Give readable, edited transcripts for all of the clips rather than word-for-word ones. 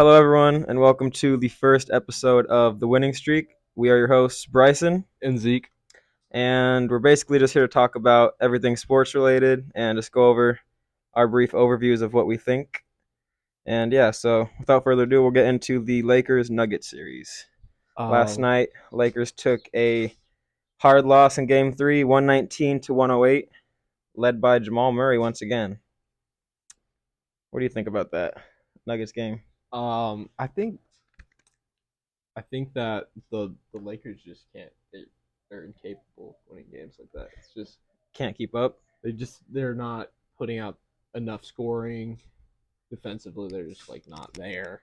Hello, everyone, and welcome to the first episode of The Winning Streak. We are your hosts, Bryson, and Zeke. and we're basically just here to talk about everything sports related and just go over our brief overviews of what we think. And yeah, so without further ado, we'll get into the Lakers Nuggets series. Last night, Lakers took a hard loss in Game 3, 119 to 108, led by Jamal Murray once again. What do you think about that Nuggets game? I think that the Lakers just can't. They're incapable of winning games like that. It's just Can't keep up. they're not putting out enough scoring. Defensively, they're just not there.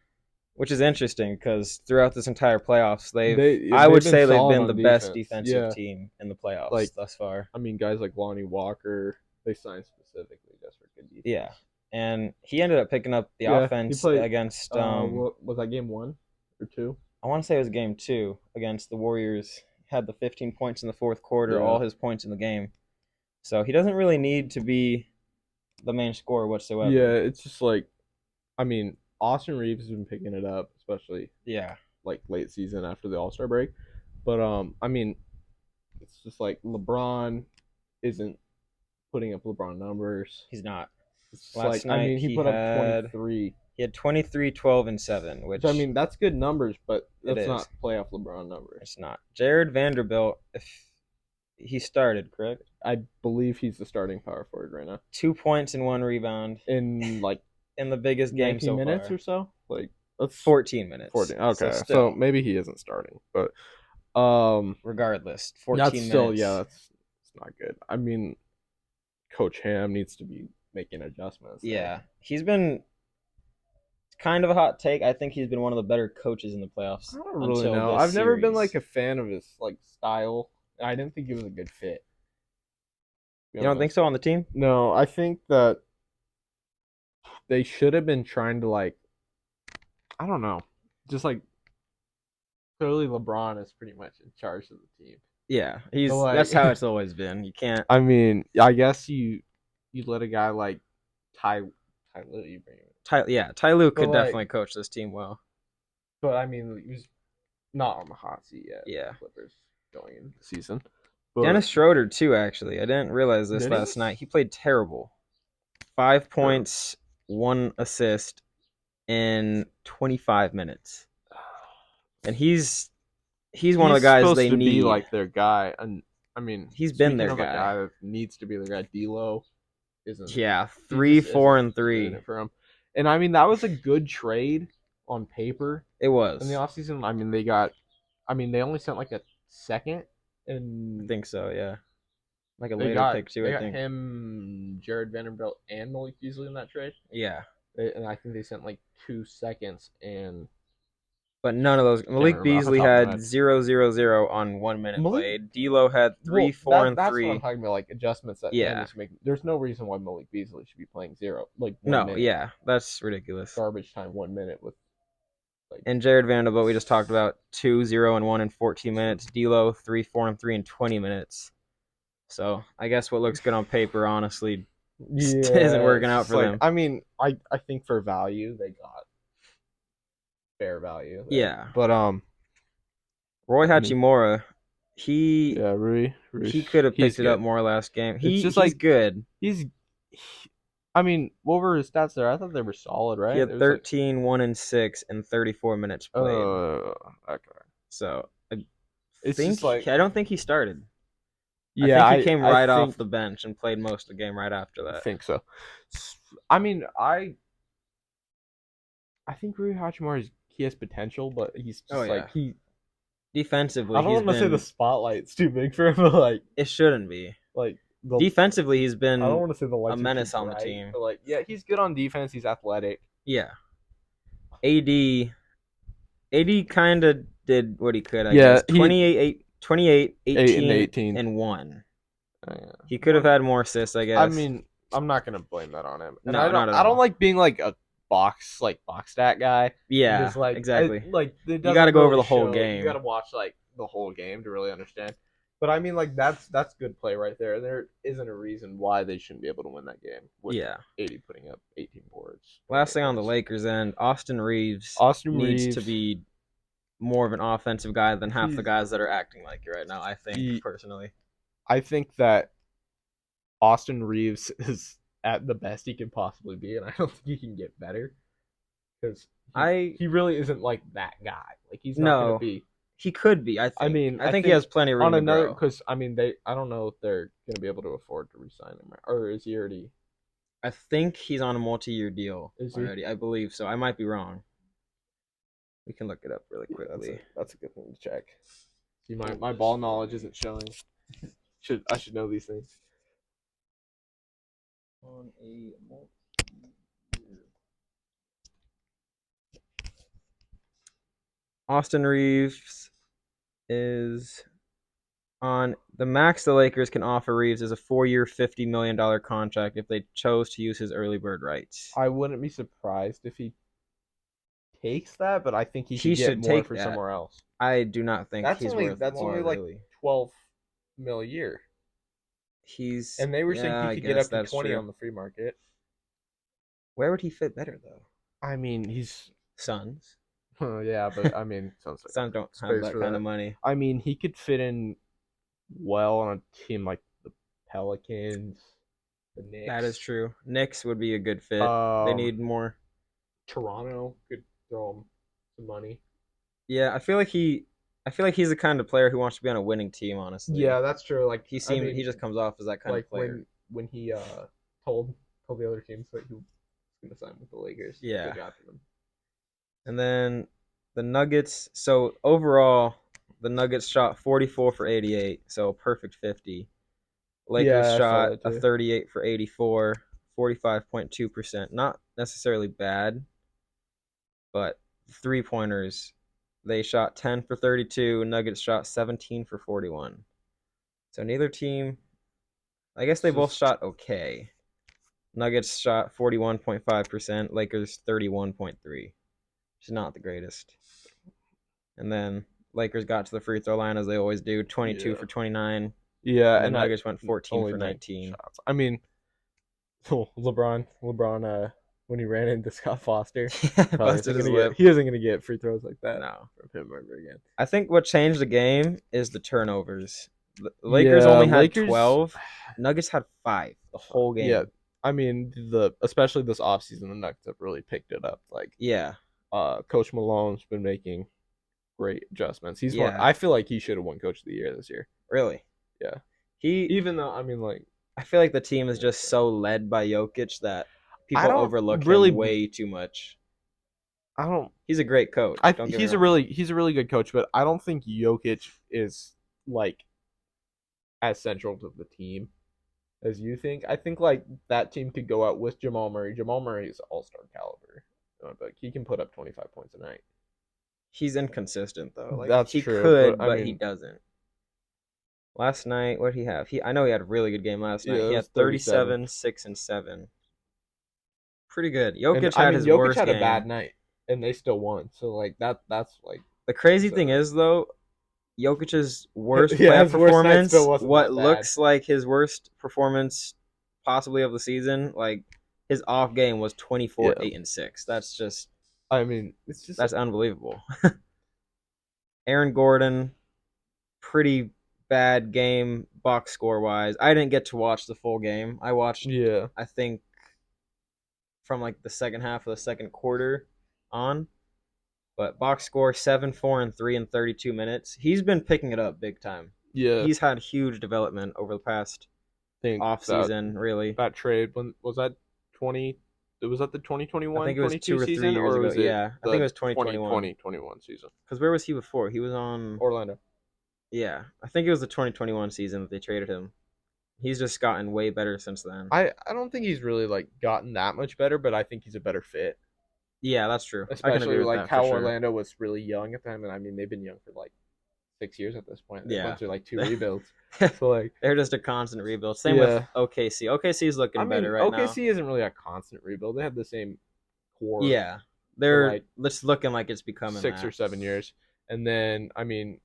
Which is interesting because throughout this entire playoffs, I would been say they've solid been on the best defense. defensive team in the playoffs thus far. I mean, guys like Lonnie Walker, they signed specifically just for good defense. Yeah, and he ended up picking up the offense against. What was that, game 1 or 2? I want to say it was game 2 against the Warriors. Had the 15 points in the fourth quarter, all his points in the game. So he doesn't really need to be the main scorer whatsoever. Yeah, it's just I mean, Austin Reeves has been picking it up, especially late season after the All-Star break. But I mean, it's just LeBron isn't putting up LeBron numbers. He's not. Last night he put up 23. He had 23, 12, and 7, which I mean, that's good numbers, but that's not playoff LeBron numbers. It's not. Jared Vanderbilt, if he started, correct? I believe he's the starting power forward right now. 2 points and 1 rebound in in the biggest game so far. 19 minutes or so? That's 14 minutes. 14. Okay, so maybe he isn't starting, but regardless, 14 that's minutes. Still, that's not good. I mean, Coach Ham needs to be making adjustments. Yeah, he's been kind of a hot take. I think he's been one of the better coaches in the playoffs. I don't really know. I've never been a fan of his style. I didn't think he was a good fit. You don't think so on the team? No, I think that they should have been trying to I don't know, just clearly LeBron is pretty much in charge of the team. Yeah, he's that's how it's always been. You can't. I mean, I guess you let a guy like Ty Lue, you bring him. Ty Lue could definitely coach this team well. But I mean, he was not on the hot seat yet. Yeah, Clippers going into the season. But Dennis Schroeder too. Actually, I didn't realize this last night. He played terrible. 5 points, 1 assist in 25 minutes, and he's one of the guys they need. Be their guy, and I mean, he's been their guy. A guy that needs to be their guy. D'Lo isn't. Yeah, 3, 4, and 3 for him. And I mean, that was a good trade on paper. It was in the offseason. I mean, they only sent a second, and I think so. Yeah, a later pick too. I think him, Jared Vanderbilt, and Malik Beasley in that trade. Yeah, and I think they sent 2 seconds and. But none of those. Malik Beasley had 0, 0, 0 on 1 minute played. D'Lo had 3, 4, and 3. That's what I'm talking about, adjustments that they need to make. There's no reason why Malik Beasley should be playing 0. 1 minute. Yeah, that's ridiculous. Garbage time, 1 minute with. And Jared Vanderbilt, we just talked about 2, 0, and 1 in 14 minutes. D'Lo 3, 4, and 3 in 20 minutes. So I guess what looks good on paper, honestly, isn't working out for them. I mean, I think for value they got fair value there. Yeah, but Roy Hachimura, Rui, he could have picked it up more last game. He's good. I mean, what were his stats there? I thought they were solid, right? He had 13, 1 and 6 in 34 minutes played. Okay. So I don't think he started. Yeah, I think he came off the bench and played most of the game right after that. I think so. I mean, I think Rui Hachimura he has potential, but he's just he defensively. I don't want to say the spotlight's too big for him, but it shouldn't be. Defensively, he's been. I don't want to say a menace on the team. But he's good on defense. He's athletic. Yeah. AD kind of did what he could. I guess 28, 18, and 1. He could have had more assists, I guess. I mean, I'm not gonna blame that on him. And I don't like being a box stat guy. Yeah, exactly. You got to go over the whole game. You got to watch the whole game to really understand. But I mean, like that's good play right there. There isn't a reason why they shouldn't be able to win that game with Yeah. 80 putting up 18 boards. Last thing on the points. Lakers end, Austin Reeves Austin needs to Reeves, be more of an offensive guy than half the he's guys that are acting like it right now, I think, he. personally. I think that Austin Reeves is at the best he can possibly be, and I don't think he can get better because I he really isn't like that guy. Like he's not gonna No, be. he could be, I I think. mean, I think he has plenty of room on to another grow. because I mean they. I don't know if they're gonna be able to afford to resign him or is he already? I think he's on a multi-year deal Is he? already. I believe so. I might be wrong. We can look it up really Yeah, quickly. that's a good thing to check. See, my ball knowledge isn't showing. I should know these things. On a multi-year. Austin Reeves is on the max the Lakers can offer Reeves is a 4-year, $50 million contract if they chose to use his early bird rights. I wouldn't be surprised if he takes that, but I think he He could get should more take for that. somewhere else. I do not think That's he's only worth more, like really. 12 mil a year, He's and they were saying Yeah, he I could get guess up to that's 20 true. on the free market. Where would he fit better though? I mean, he's Suns. yeah, but I mean, sounds like Suns don't have space that for kind that. of money. I mean, he could fit in well on a team like the Pelicans, the Knicks. That is true. Knicks would be a good fit. They need more. Toronto could throw him some money. Yeah, I feel like he's the kind of player who wants to be on a winning team. Honestly, Yeah, that's true. Like he just comes off as that kind like of player. when he told the other teams that he was going to sign with the Lakers. Yeah. Good job for them. And then the Nuggets. So overall, the Nuggets shot 44 for 88, so a perfect 50. Lakers Yeah, I saw shot that a too. 38 for 84, 45.2%. Not necessarily bad, but 3-pointers, they shot 10 for 32. Nuggets shot 17 for 41. So neither team, I guess they both shot okay. Nuggets shot 41.5%, Lakers 31.3%, which is not the greatest. And then Lakers got to the free throw line as they always do, 22 for 29. Yeah, and the Nuggets went 14 only for 9 19. shots. I mean, LeBron, when he ran into Scott Foster, Busted his lip. He isn't gonna get free throws like that. No. From him ever again. I think what changed the game is the turnovers. The Lakers only had 12. Nuggets had 5 the whole game. Yeah, I mean especially this offseason, the Nuggets have really picked it up. Like yeah, Coach Malone's been making great adjustments. I feel like he should have won Coach of the Year this year. Really? Yeah. Even though I mean, like, I feel like the team is just so led by Jokic that people overlook him way too much. He's a great coach. He's a really good coach, but I don't think Jokic is like as central to the team as you think. I think like that team could go out with Jamal Murray. Jamal Murray is all-star caliber. But he can put up 25 points a night. He's inconsistent though. Like, that's he true, could, but he doesn't. Last night, what did he have? I know he had a really good game last night. He had 37, 6, and 7. Pretty good. Jokic had a bad night, and they still won. So like that's like the crazy thing is though, Jokic's worst playoff performance, what looks like his worst performance possibly of the season, like his off game was 24, 8, and 6. That's just, I mean, that's unbelievable. Aaron Gordon, pretty bad game box score wise. I didn't get to watch the full game. I watched, I think, from like the second half of the second quarter on. But box score 7, 4, and 3 in 32 minutes. He's been picking it up big time. Yeah, he's had huge development over the past off season. Really, that trade, when was that? 20? Was that the 2021? I think it was 2 or 3 season, years or ago. was it Yeah, I think it was 2021. 2021 season. Because where was he before? He was on Orlando. Yeah, I think it was the 2021 season that they traded him. He's just gotten way better since then. I don't think he's really like gotten that much better, but I think he's a better fit. Yeah, that's true. Especially like how Orlando was really young at the time, and I mean they've been young for like 6 years at this point. They went through like 2 rebuilds, so like they're just a constant rebuild. Same with OKC. OKC is looking better right now. OKC isn't really a constant rebuild. They have the same core. Yeah, they're just looking like it's becoming 6 or 7 years, and then I mean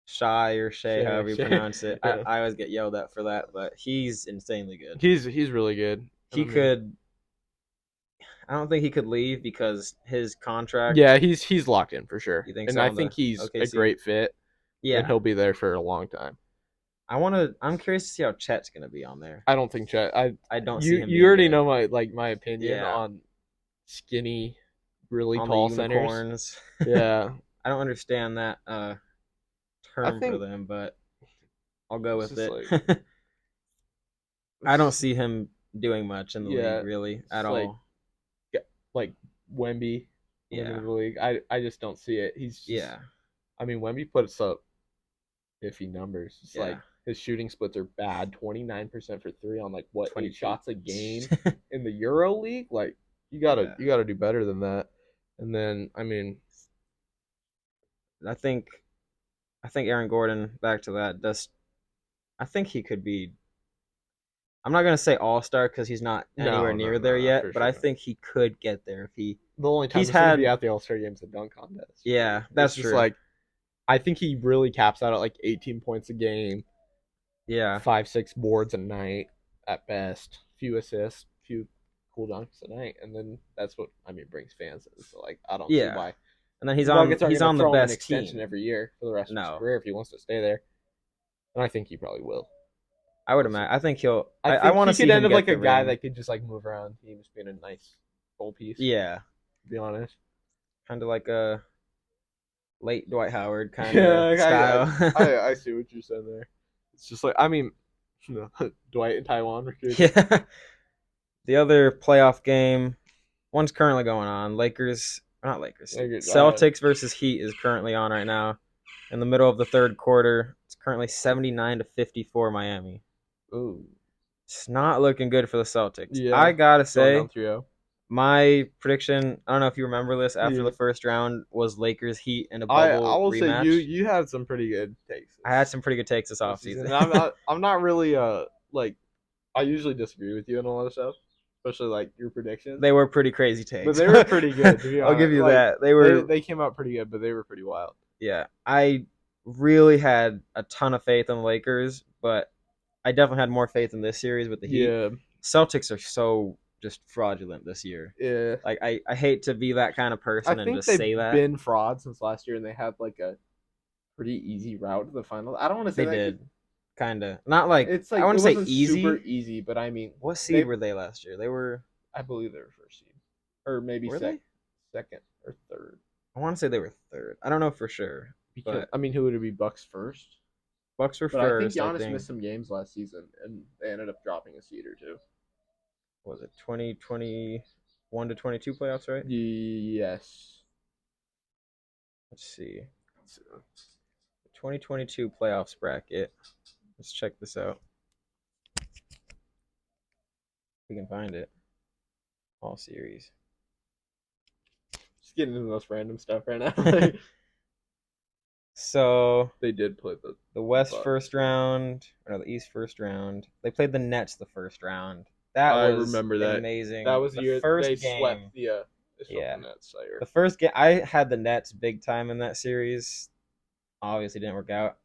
Shy or Shay, however you Shea. pronounce it. Yeah. I always get yelled at for that, but he's insanely good. He's really good. He could. I don't think he could leave because his contract. Yeah, he's locked in for sure, You think and so I on the think he's a OKC? great fit, and Yeah, he'll be there for a long time. I'm curious to see how Chet's gonna be on there. I don't think Chet. I don't see You him you being already good. know my opinion Yeah, on skinny, really on the tall centers. unicorns. Yeah, I don't understand that I term for think them, but I'll go it's with just it. like I don't see him doing much in the league, yeah, really, it's at all. like Wemby coming Yeah, into the league. I just don't see it. He's just, yeah, I mean, Wemby puts up iffy numbers. It's yeah. like his shooting splits are bad. 29% for three on like what 22. 8 shots a game in the Euro League. Like Yeah, you gotta do better than that. And then I mean, I think Aaron Gordon. Back to that. Does I think he could be. I'm not gonna say all star because he's not anywhere near there no, for yet, but I sure. think he could get there if he. The only time He's he's gonna be had. at the All Star games, the dunk contest. Yeah, It's that's just true. like I think he really caps out at like 18 points a game, Yeah, 5-6 boards a night at best, few assists, few cool dunks a night, and then that's what I mean brings fans in. So like I don't see yeah. why And then the Nuggets aren't he's going on to the throw him an best extension team. every year for the rest of his No, career if he wants to stay there. And I think he probably will. I would imagine. I think he'll. I I think want he to see could end him up get like a the guy ring. that could just like move around teams, being a nice goal piece. Yeah, To be honest. kind of like a late Dwight Howard kind Yeah, of style. I see what you're saying there. It's just like I mean, Dwight and Taiwan were good. Yeah. The other playoff game, one's currently going on. Not Lakers. Celtics versus Heat is currently on right now. In the middle of the third quarter, it's currently 79-54 Miami. Ooh. It's not looking good for the Celtics. Yeah. I gotta Going say, down 3-0. my prediction, I don't know if you remember this, after Yeah. the first round was Lakers Heat in a I bubble will rematch. say you had some pretty good takes. I had some pretty good takes this offseason. I'm not really like I usually disagree with you on a lot of stuff, especially like your predictions. They were pretty crazy takes. But they were pretty good, to be honest. I'll give you like, that. They came out pretty good, but they were pretty wild. Yeah. I really had a ton of faith in the Lakers, but I definitely had more faith in this series with the Heat. Yeah. Celtics are so just fraudulent this year. Yeah. Like I hate to be that kind of person and just say that. They've been fraud since last year, and they had like a pretty easy route to the finals. I don't want to say they did. Kind of. Not like it's like I want to say easy. Super easy, but I mean, what seed were they last year? They were. I believe they were first seed, or maybe second or third. I want to say they were third. I don't know for sure. Because but I mean, who would it be? Bucks first. Bucks were But first. I think Giannis missed some games last season, and they ended up dropping a seed or two. Was it 2021 to 22 playoffs, right? Yes. Let's see. 2022 playoffs bracket. Let's check this out. We can find it. All series. Just getting into the most random stuff right now. So they did play the West first round, or the East first round. They played the Nets the first round. I remember that. Amazing. That was the year first they game. Swept the yeah. The Nets. The first game, I had the Nets big time in that series. Obviously, didn't work out,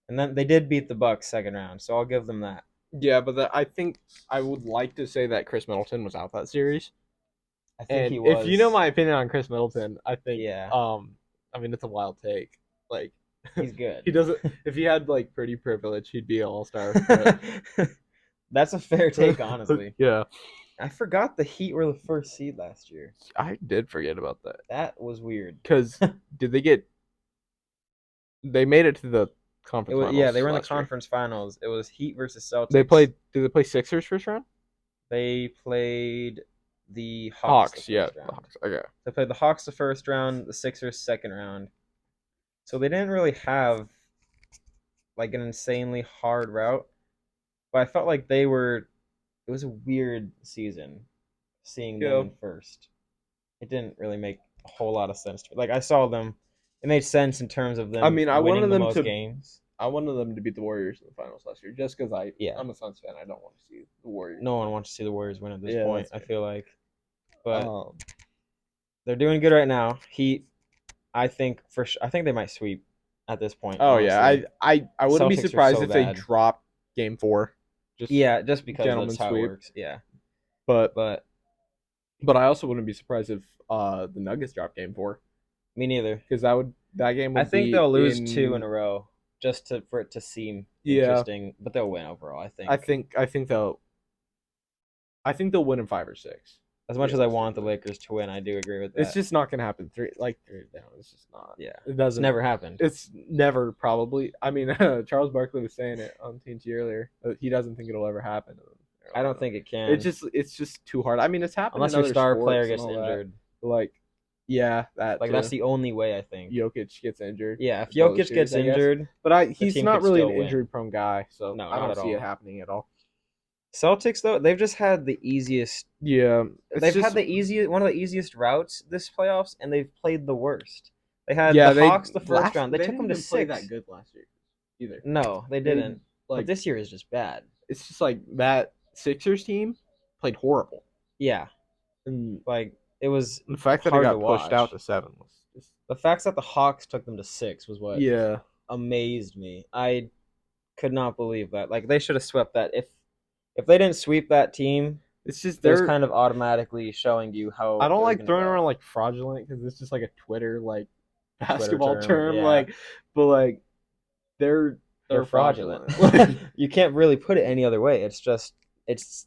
and then they did beat the Bucks second round, so I'll give them that. Yeah, but I think I would like to say that Chris Middleton was out that series. I think he was. If you know my opinion on Chris Middleton, I think yeah. I mean it's a wild take. Like he's good. He doesn't. If he had like pretty privilege, he'd be an all-star. That's a fair take, honestly. Yeah. I forgot the Heat were the first seed last year. I did forget about that. That was weird. Because did they get? They made it to the conference finals. Yeah, they were in the conference finals. It was Heat versus Celtics. Did they play Sixers first round? They played the Hawks. The Hawks. Okay. They played the Hawks the first round, the Sixers second round. So they didn't really have like an insanely hard route, but I felt like it was a weird season seeing them in first. It didn't really make a whole lot of sense. Like I saw them, it made sense in terms of them. I mean, I wanted them to games. I wanted them to beat the Warriors in the finals last year, just because I'm a Suns fan. I don't want to see the Warriors. No one wants to see the Warriors win at this point. I feel like, but they're doing good right now. Heat, I think they might sweep at this point. Oh honestly. yeah, I wouldn't be Celtics are surprised so if they bad. dropped Game 4. Just Yeah, just because gentleman that's how it sweep. works. Yeah, But but I also wouldn't be surprised if the Nuggets dropped Game 4, me neither. because that game I would think be they'll lose two in in. a row just for it to seem Yeah, interesting, but they'll win overall. I I think. think I think they'll I think they'll win in 5 or 6. As much as I want the Lakers to win, I do agree with that. It's just not gonna happen. Three down. It's just not. Yeah, It it's doesn't. never happened. It's never probably. I mean, Charles Barkley was saying it on TNT earlier. He doesn't think it'll ever happen. I don't think it can. It's just too hard. I mean, it's happened unless in your other star sports player and gets all that. injured. Like, yeah, that Like too. that's the only way I think. Jokic gets injured. Yeah, if Jokic gets injured, but he's team not could really still an win. injury-prone guy, so No, I not don't at see it all. happening at all. Celtics though, they've just had the easiest. Yeah, They've had one of the easiest routes this playoffs, and they've played the worst. They had Yeah, the Hawks the first round. They took them to didn't play 6. that good last year either. No, they didn't. But Like, this year is just bad. it's just like that Sixers team played horrible. Yeah, And like it was the fact that it hard got to pushed watch. out to 7 was just The fact that the Hawks took them to 6 was what yeah. amazed me. I could not believe that. Like they should have swept that. If they didn't sweep that team, It's just they're they're kind of automatically showing you how I don't they're like gonna throwing go. around like fraudulent because it's just like a Twitter like basketball term, yeah. like, but like they're fraudulent. fraudulent. You can't really put it any other way. It's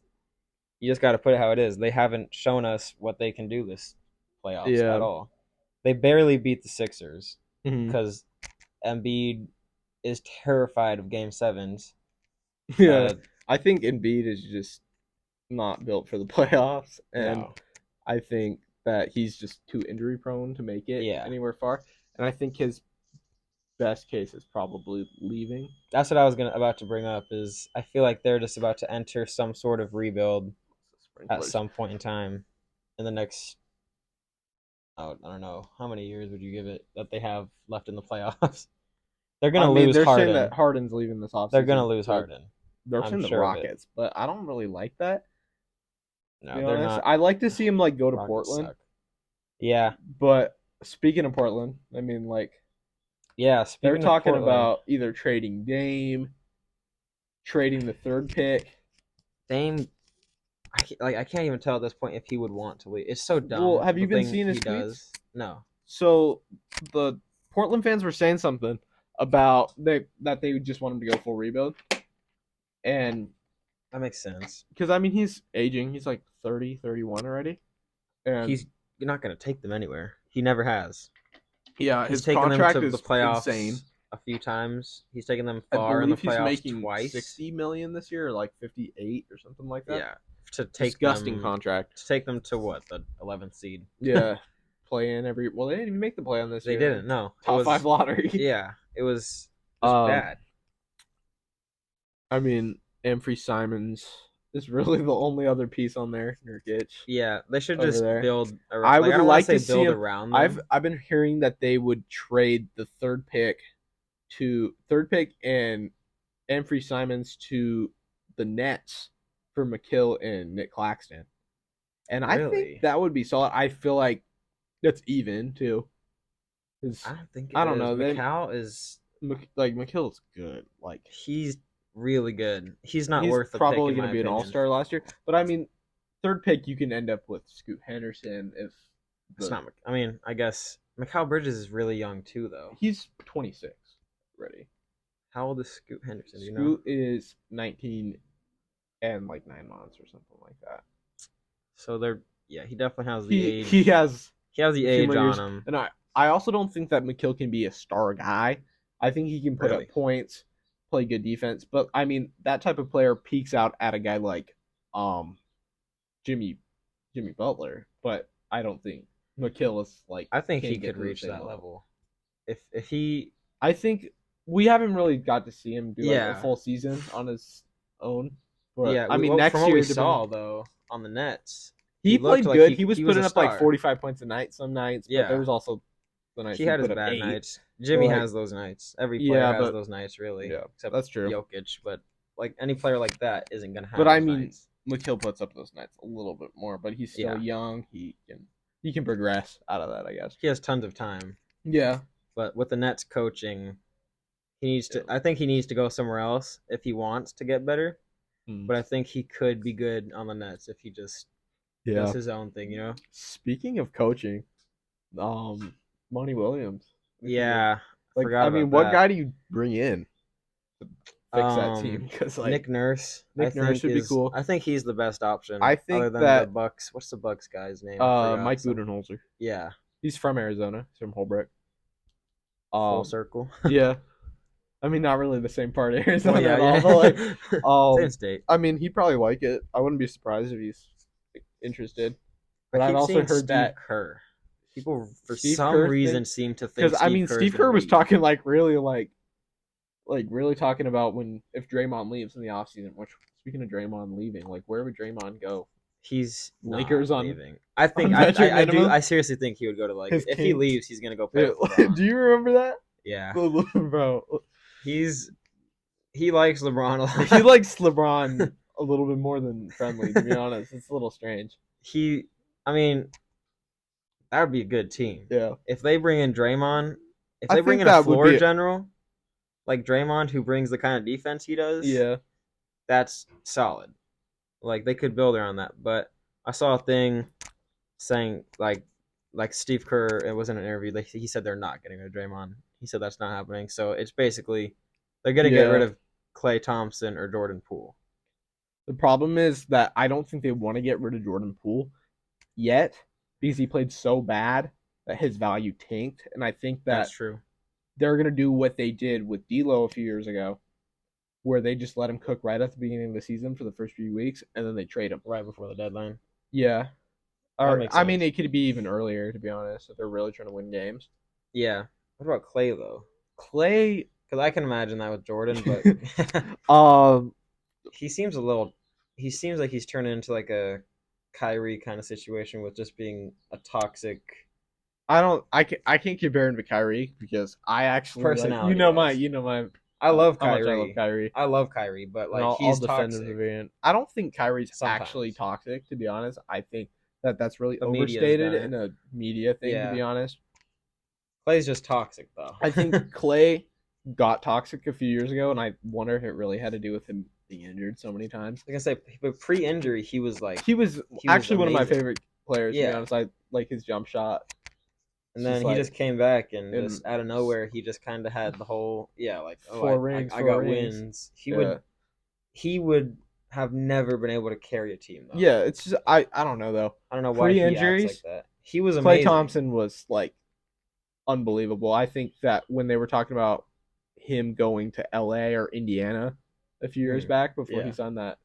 you just got to put it how it is. They haven't shown us what they can do this playoffs Yeah. at all. They barely beat the Sixers Mhm. because Embiid is terrified of Game 7s. Yeah, I think Embiid is just not built for the playoffs, and No. I think that he's just too injury prone to make it Yeah. anywhere far. And I think his best case is probably leaving. That's what I was about to bring up. Is I feel like they're just about to enter some sort of rebuild at some point in time in the next. I don't know how many years would you give it that they have left in the playoffs. They're gonna lose they're Harden. saying that Harden's leaving this offseason. They're gonna lose Harden. They're I'm saying the sure of it. Rockets, but I don't really like that. No, To be they're honest. not. I like to see him like go to Rockets Portland. suck. Yeah, But speaking of Portland, I mean, like, yeah. they're Speaking talking of Portland, about either trading Dame, trading the 3rd pick. Dame. I can't even tell at this point if he would want to leave. It's so dumb. Well, have you the been thing seeing his he tweets? does. No. So the Portland fans were saying something about that they just want him to go full rebuild, and That makes sense. because I mean he's aging, he's like 30, 31 already, and He's not going to take them anywhere. He never has. yeah, He's his taken contract them to is the playoffs insane. a few times. He's taken them I far in the believe he's playoffs making twice. $60 million this year, or like 58 or something like that. Yeah, to take Disgusting them, contract. to take them to what, the 11th seed? Yeah, play in every. Well, they didn't even make the play on this They year. didn't. No, Top 5 lottery. Yeah, it was bad. I mean, Amphrey Simons is really the only other piece on there. Nurkic. Yeah, they should over just there. build. I would don't like wanna to say see build him- around them. I've been hearing that they would trade the 3rd pick and Amphrey Simons to the Nets for McHale and Nick Claxton. And I Really? think that would be solid. I feel like that's even too. I don't think. I don't know. Macau is Like McHale's good. Like he's really good. He's not worth the probably pick, in going to my be an opinion. all-star last year. But I mean, 3rd pick you can end up with Scoot Henderson if It's not. I mean, I guess Mikal Bridges is really young too, though. he's 26 already. How old is Scoot Henderson? Do you know? Scoot is 19 and like 9 months or something like that. So he definitely has the age. He has He has the a few age more on years. him. And I also don't think that McHale can be a star guy. I think he can put Really? up points, play good defense. But I mean, that type of player peaks out at a guy like Jimmy Butler. But I don't think McHale is like. I think can he get could to the reach same that level. If he. I think we haven't really got to see him do like Yeah. a full season on his own. But, Yeah, I mean, next from what year we saw though on the Nets, he looked played like good. he- He was he was putting a up like star. 45 points a night some nights. But Yeah. there was also the nights he had his put up bad 8. nights. Jimmy Like- has those nights. Every player Yeah, has but- those nights, really. Yeah, except that's true. Jokic, but like any player like that isn't gonna have. But I those mean, nights. McHale puts up those nights a little bit more, but he's still Yeah. young. He can progress out of that, I guess. he has tons of time. Yeah. But with the Nets coaching, He needs to. I think he needs to go somewhere else if he wants to get better. But I think he could be good on the Nets if he just does his own thing. Speaking of coaching, Monty Williams. Yeah, I mean, what guy do you bring in to fix that team? Because Nick Nurse. Nick Nurse would be cool. I think he's the best option. I think other than the Bucks. What's the Bucks guy's name? Mike Budenholzer. Yeah, he's from Arizona. He's from Holbrook. Full circle. Yeah. I mean, not really the same part of Arizona at all, but same state. I mean, he'd probably like it. I wouldn't be surprised if he's interested. But I've also heard Steve that Kerr. People for some reason seem to think because Steve Kerr was talking really talking about if Draymond leaves in the offseason. Which, speaking of Draymond leaving, where would Draymond go? He's Lakers on leaving. I think I do. I seriously think he would go to if he leaves, he's gonna go play. Do you remember that? Yeah, bro. He likes LeBron a lot. He likes LeBron a little bit more than friendly, to be honest. It's a little strange. I mean, that would be a good team. Yeah. If they bring in Draymond, if they bring in a floor general, like Draymond, who brings the kind of defense he does, yeah, that's solid. They could build around that. But I saw a thing saying, like Steve Kerr, it was in an interview, he said they're not getting rid of Draymond. He said that's not happening. So it's basically they're going to get rid of Klay Thompson or Jordan Poole. The problem is that I don't think they want to get rid of Jordan Poole yet because he played so bad that his value tanked. And I think that's true. They're going to do what they did with D'Lo a few years ago, where they just let him cook right at the beginning of the season for the first few weeks, and then they trade him. Right before the deadline. Yeah. I mean, it could be even earlier, to be honest, if they're really trying to win games. Yeah. What about Klay, though? Klay... Because I can imagine that with Jordan, but... he seems like he's turning into a Kyrie kind of situation with just being a toxic. I can't compare him to Kyrie because I actually personality. You know my. I love Kyrie. I love Kyrie, but he's toxic. I don't think Kyrie's actually toxic, to be honest. I think that's really overstated and a media thing, to be honest. Clay's just toxic, though. I think Klay got toxic a few years ago, and I wonder if it really had to do with him being injured so many times. Like I say, but pre-injury, he was actually one of my favorite players. To be honest, I like his jump shot. And then he just came back and just out of nowhere, he just kind of had the whole 4 rings. I got wins. He would have never been able to carry a team, though. Yeah, it's just I don't know though. I don't know why pre-injuries, he acts like that. He was amazing. Klay Thompson was unbelievable. I think that when they were talking about him going to LA or Indiana a few years back before he signed that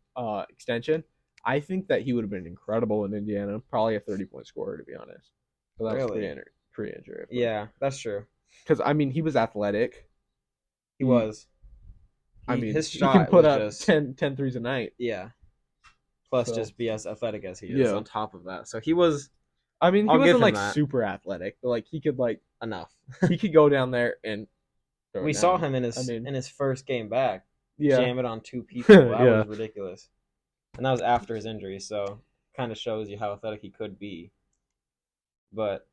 extension, I think that he would have been incredible in Indiana. Probably a 30-point scorer, to be honest. But that was pre-injury. Yeah, that's true. Because he was athletic. He was. His shot he can put up just 10 threes a night. Yeah. Plus, just be as athletic as he is on top of that. So he was. He wasn't super athletic, but he could enough. He could go down there and. We saw him in his first game back. Jam it on 2 people. That was ridiculous. And that was after his injury, so kind of shows you how athletic he could be. But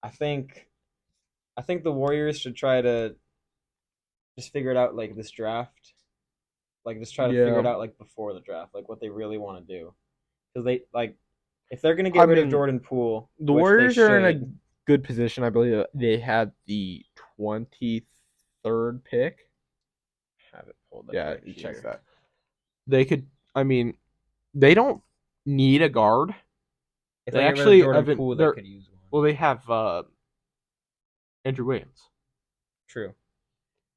I think the Warriors should try to just figure it out this draft. Just try to figure it out before the draft, what they really want to do. Because they if they're gonna get rid of Jordan Poole, the Warriors are in a good position. I believe they had the 23rd pick. Have it pulled up. Yeah, you check that. They could. They don't need a guard. If they actually Poole, they could use one. Well, they have Andrew Wiggins. True.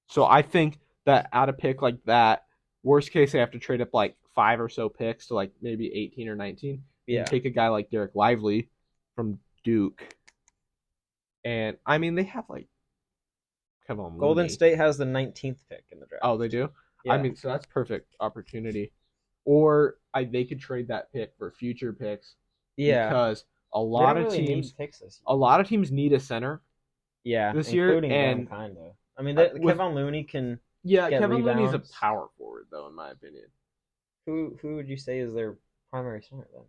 So I think that at a pick like that, worst case they have to trade up 5 or so picks to maybe 18 or 19. Yeah. And take a guy like Derek Lively from Duke. And they have Kevin Looney. Golden State has the 19th pick in the draft. Oh, they do? Yeah. So that's perfect opportunity. Or they could trade that pick for future picks. Yeah. Because a lot of teams need a center. Yeah. This year, and kind of. Kevin Looney can. Yeah, get Kevin rebounds. Looney's a power forward, though, in my opinion. Who would you say is their primary center then?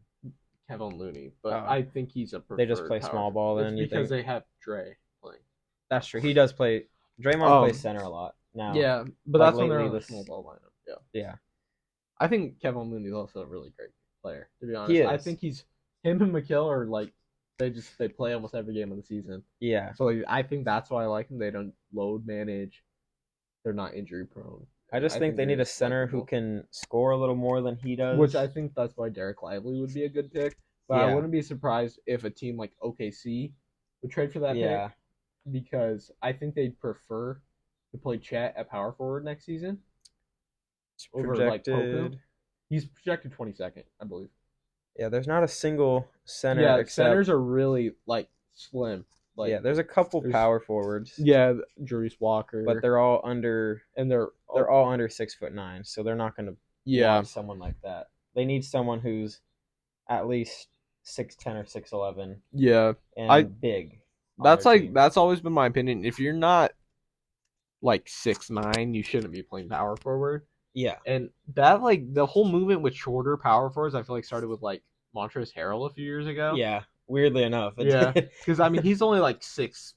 Kevin Looney, but I think he's a preferred They just play small ball then. It's because they have Dre playing. That's true. He does play. Draymond plays center a lot now. Yeah, but Like that's when they're lately, on the this small ball lineup. Yeah. yeah, I think Kevin Looney is also a really great player. To be he honest, I is. think he's him and McHale are like they play almost every game of the season. Yeah, So like, I think that's why I like them. They don't load manage. They're not injury prone. I just think they they're need a just center who likable. can score a little more than he does. Which I think that's why Derek Lively would be a good pick. But I Yeah, wouldn't be surprised if a team like OKC would trade for that yeah. pick because I think they'd prefer to play Chet at power forward next season It's over like Poku. projected. He's projected 22nd, I believe. Yeah, there's not a single center Yeah, except centers are really like slim. Like yeah. There's a couple there's power forwards, yeah, Jurice Walker, but they're all under and they're all under 6'9", so they're not going to yeah want someone like that. They need someone who's at least 6'10" or 6'11" yeah. and I big. on That's their like team. that's always been my opinion. If you're not like 6'9", you shouldn't be playing power forward. Yeah, And that like the whole movement with shorter power forwards, I feel like started with like Montrezl Harrell a few years ago. yeah. Weirdly enough, it Yeah, did. because I mean he's only like 6'6"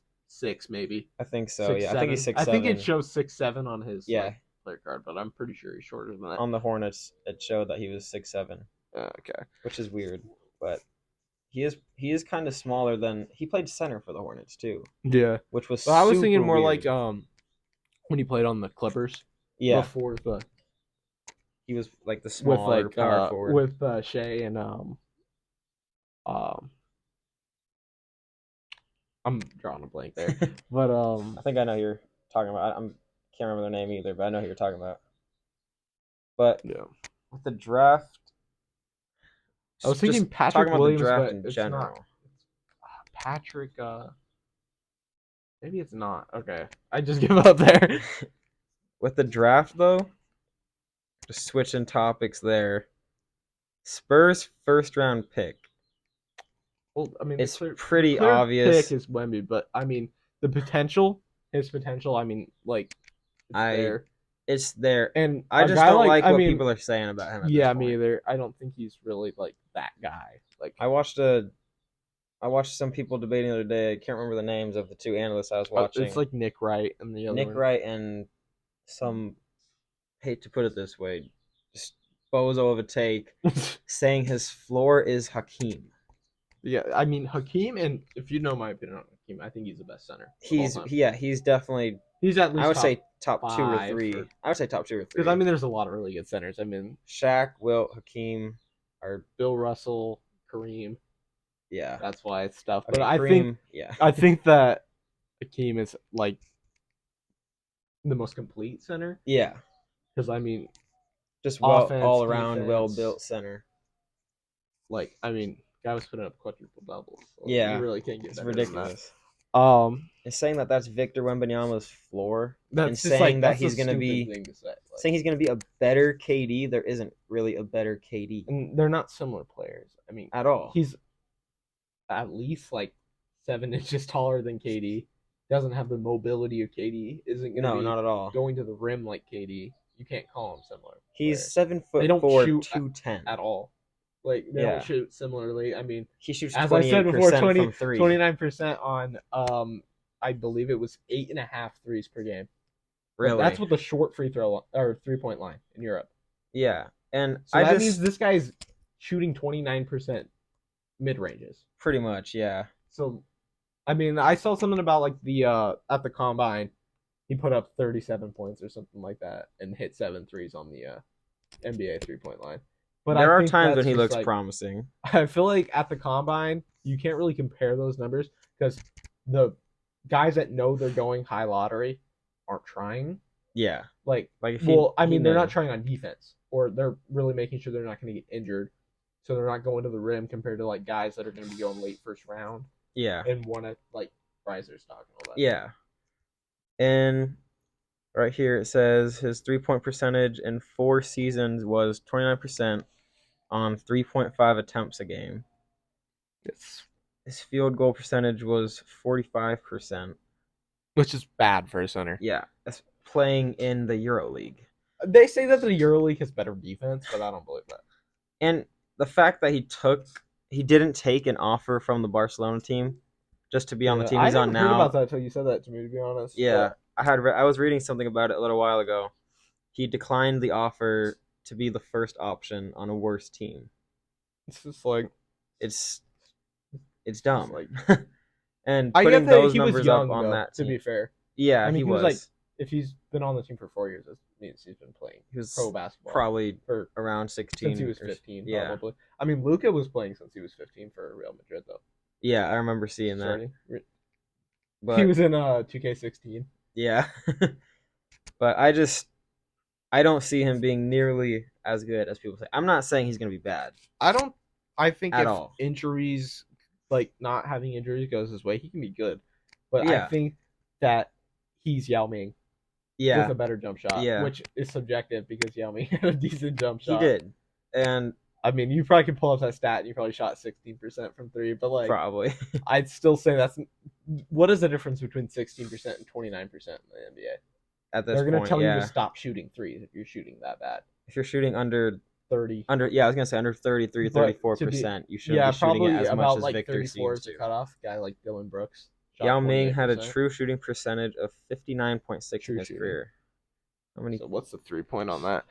maybe. I think so. 6'7". Yeah, I think he's 6'7". I think it shows 6'7" on his Yeah, like, player card, but I'm pretty sure he's shorter than that. on the Hornets, it showed that he was 6'7", Okay. which is weird, but he is kind of smaller than he played center for the Hornets too, Yeah. which was. But I was super thinking more weird. like when he played on the Clippers. Yeah, Before the he was like the with smaller like power forward. with Shea and I'm drawing a blank there, but I think I know who you're talking about. I can't remember their name either, but I know who you're talking about. But yeah, with the draft, I was thinking just Patrick talking about Williams, the draft but in it's general. not. Patrick, maybe it's not. Okay, I just give up there. With the draft though, just switching topics there. Spurs first round pick. Well, I mean, It's pretty obvious. Pick is Wemby, but I mean the potential, his potential. I mean, like there. It's there. And I a just guy don't like I what mean, people are saying about him. At yeah, this me point. either. I don't think he's really like that guy. Like I watched some people debating the other day. I can't remember the names of the two analysts I was watching. it's like Nick Wright and the other Nick one. Wright and some, hate to put it this way, just bozo of a take, saying his floor is Hakeem. Yeah, I mean Hakeem, and if you know my opinion on Hakeem, I think he's the best center. He's definitely. He's at least. I would say top 2 or 5 3. I would say top 2 or 3. Because I mean, there's a lot of really good centers. I mean, Shaq, Wilt, Hakeem, are Bill Russell, Kareem. Yeah, that's why it's tough. Okay, But Kareem, I think that Hakeem is like the most complete center. Yeah, because I mean, just offense, all around, defense, well built center. Like I mean, guy was putting up quadruple doubles. So Yeah, you really can't get it's better ridiculous. Than that. It's saying that that's Victor Wembanyama's floor, that's and just saying like, that he's going to be saying he's going to be a better KD. There isn't really a better KD, and they're not similar players. I mean, at all. He's at least like 7 inches taller than KD. Doesn't have the mobility of KD. Isn't going to be not at all going to the rim like KD. You can't call him similar. He's 7'4", they don't shoot 210 at all. Like they don't shoot similarly. I mean, he shoots as I said before, 29% on I believe it was 8.5 threes per game. Really, that's with the short free throw or 3-point line in Europe. Yeah, and so that means this guy's shooting 29% mid ranges. Pretty much, yeah. So, I mean, I saw something about like the at the combine, he put up 37 points or something like that and hit 7 threes on the NBA 3-point line. But there are times when he looks promising. I feel like at the combine, you can't really compare those numbers because the guys that know they're going high lottery aren't trying. Yeah. They're not trying on defense, or they're really making sure they're not going to get injured, so they're not going to the rim compared to like guys that are going to be going late first round. Yeah. And want to like rise their stock and all that. Yeah. And right here it says his 3-point percentage in 4 seasons was 29% on 3.5 attempts a game. His field goal percentage was 45%, which is bad for a center. Yeah, that's playing in the EuroLeague. They say that the EuroLeague has better defense, but I don't believe that. And the fact that he didn't take an offer from the Barcelona team just to be on the team I he's on never heard now. about that until you said that to me, to be honest. Yeah, I was reading something about it a little while ago. He declined the offer to be the first option on a worse team. It's just like it's dumb. like and I get putting that those he was numbers young, up on though, that to team. be fair. Yeah, I mean, he was like, was. if he's been on the team for 4 years, that means he's been playing He was pro basketball probably for around 16 since he was 15, yeah. probably. I mean, Luka was playing since he was 15 for Real Madrid, though. Yeah, I remember seeing that. Starting. But he was in 2K16. Yeah. But I don't see him being nearly as good as people say. I'm not saying he's going to be bad. I think at if all. injuries, like not having injuries goes his way, he can be good. But Yeah. I think that he's Yao Ming with a better jump shot, which is subjective because Yao Ming had a decent jump shot. He did. And I mean, you probably could pull up that stat and you probably shot 16% from 3, but like probably. I'd still say that's what is the difference between 16% and 29% in the NBA? At this They're going to tell you yeah. to stop shooting threes if you're shooting that bad. If you're shooting under 30. I was going to say under 33, 34%, you shouldn't be shooting it as much as like Victor 34 seems is the to. cutoff. Guy like Dylan Brooks. Yao Ming had a true shooting percentage of 59.6 in his career. How many? So what's the 3-point on that?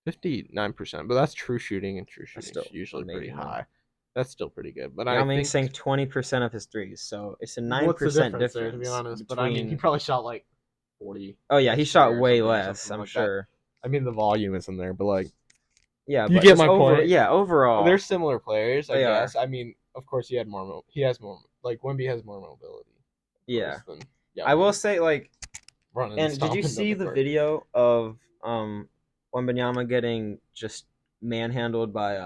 59%, but that's true shooting, and true shooting is usually pretty high. That's still pretty good. But Yao Ming sank 20% of his threes, so it's a 9% difference there, to be honest. But I mean, he probably shot like 40. Oh yeah, he shot way less. I'm sure. I mean, the volume isn't there, but like, yeah, you get my point. Yeah, overall, they're similar players, I guess. I mean, of course, he has more. Like Wemby has more mobility. Yeah, I will say like, and did you see the video of Wembanyama getting just manhandled by